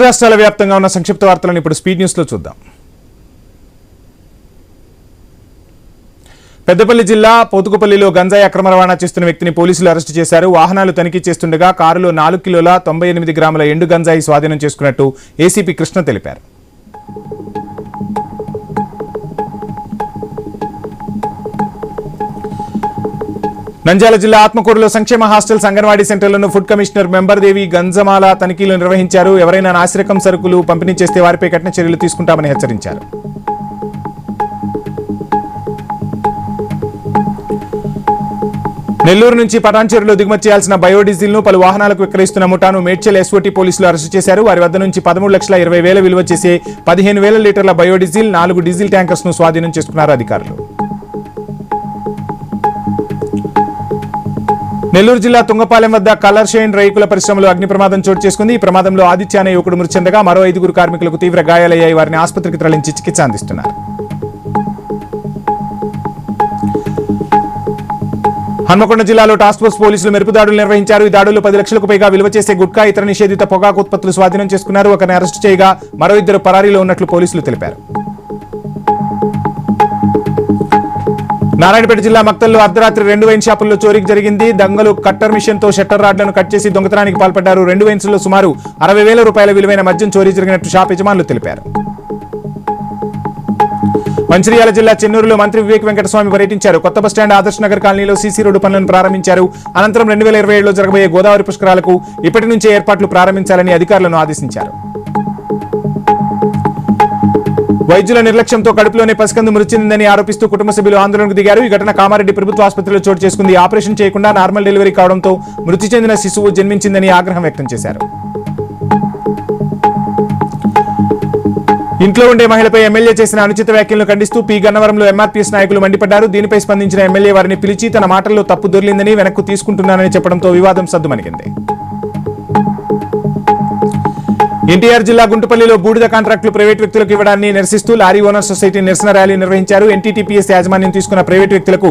రాష్ట్రాల వ్యాప్తంగా ఉన్న సంక్షిప్త వార్తలను ఇప్పుడు స్పీడ్ న్యూస్ లో చూద్దాం. పెద్దపల్లి జిల్లా పోతుకుపల్లిలో గంజాయి అక్రమ రవాణా చేస్తున్న వ్యక్తిని పోలీసులు అరెస్టు చేశారు. వాహనాలు తనిఖీ చేస్తుండగా కారులో 4 కిలోల 98 గ్రాముల ఎండు గంజాయి స్వాధీనం చేసుకున్నట్టు ఏసీపీ కృష్ణ తెలిపారు. నంద్యాల జిల్లా ఆత్మకూరులో సంక్షేమ హాస్టల్స్ అంగన్వాడీ సెంటర్లను ఫుడ్ కమిషనర్ మెంబర్దేవి గంజమాల తనిఖీలు నిర్వహించారు. ఎవరైనా నాసిరకం సరుకులు పంపిణీ చేస్తే వారిపై కఠిన చర్యలు తీసుకుంటామని హెచ్చరించారు. నెల్లూరు నుంచి పటాన్చెరులో దిగుమతి చేయాల్సిన బయోడీజిల్ ను పలు వాహనాలకు విక్రయిస్తున్న ముఠాను మేడ్చల్ ఎస్ఓటీ పోలీసులు అరెస్టు చేశారు. వారి వద్ద నుంచి 13,20,000 విలువ చేసే 15,000 లీటర్ల బయోడీజిల్, 4 డీజిల్ ట్యాంకర్స్ ను స్వాధీనం చేసుకున్నారు అధికారులు. నెల్లూరు జిల్లా తుంగపాలెం వద్ద కలర్ షైన్ రైకుల పరిశ్రమలో అగ్ని ప్రమాదం చోటు చేసుకుంది. ఈ ప్రమాదంలో ఆదిత్య అనే యువకుడు మృతి చెందగా మరో 5 కార్మికులకు తీవ్ర గాయాలయ్యాయి. వారిని ఆసుపత్రికి తరలించి చికిత్స అందిస్తున్నారు. హన్మకొండ జిల్లాలో టాస్క్ ఫోర్స్ పోలీసులు మెరుపు దాడులు నిర్వహించారు. ఈ దాడుల్లో 10 లక్షలకు పైగా విలువ చేసే గుట్కా, ఇతర నిషేధిత పొగాకు ఉత్పత్తులు స్వాధీనం చేసుకున్నారు. ఒకరిని అరెస్టు చేయగా మరో 2 పరారీలో ఉన్నట్లు పోలీసులు తెలిపారు. నారాయణపేట జిల్లా మక్తల్లో అర్ధరాత్రి 2 వైన్ షాపుల్లో చోరీకి జరిగింది. దొంగలు కట్టర్ మిషన్ తో షట్టర్ రాడ్లను కట్ చేసి దొంగతనానికి పాల్పడ్డారు. 2 వైన్స్లో సుమారు 60,000 రూపాయల విలువైన మద్యం చోరీ జరిగినట్టు షాప్ యజమానులు తెలిపారు. మంచిర్యాల జిల్లా చెన్నూరులో మంత్రి వివేక్ వెంకటస్వామి పర్యటించారు. కొత్త బస్టాండ్ ఆదర్శ్ నగర్ కాలనీలో సీసీ రోడ్డు పనులను ప్రారంభించారు. అనంతరం 2027లో జరగబోయే గోదావరి పుష్కరాలకు ఇప్పటి నుంచే ఏర్పాట్లు ప్రారంభించాలని అధికారులను ఆదేశించారు. వైద్యుల నిర్లక్ష్యంతో కడుపులోనే పసికందు మృతి చెందిందని ఆరోపిస్తూ కుటుంబ సభ్యులు ఆందోళనకు దిగారు. ఈ ఘటన కామారెడ్డి ప్రభుత్వ ఆసుపత్రిలో చోటు చేసుకుంది. ఆపరేషన్ చేయకుండా నార్మల్ డెలివరీ కావడంతో మృతి చెందిన శిశువు జన్మించిందని ఆగ్రహం వ్యక్తం చేశారు. ఇంట్లో ఉండే మహిళపై ఎమ్మెల్యే చేసిన అనుచిత వ్యాఖ్యలను ఖండిస్తూ పి గన్నవరంలో ఎంఆర్పీఎస్ నాయకులు మండిపడ్డారు. దీనిపై స్పందించిన ఎమ్మెల్యే వారిని పిలిచి తన మాటల్లో తప్పు దొర్లిందని, వెనక్కు తీసుకుంటున్నానని చెప్పడంతో వివాదం సద్దుమణిగింది. ఎన్టీఆర్ జిల్లా గుంటుపల్లిలో బూడిద కాంట్రాక్టులు ప్రైవేట్ వ్యక్తులకు ఇవ్వడాన్ని నిరసిస్తూ లారీ ఓనర్ సొసైటీ నిరసన ర్యాలీ నిర్వహించారు. ఎన్టీటీపీఎస్ యాజమాన్యం తీసుకున్న ప్రైవేట్ వ్యక్తులకు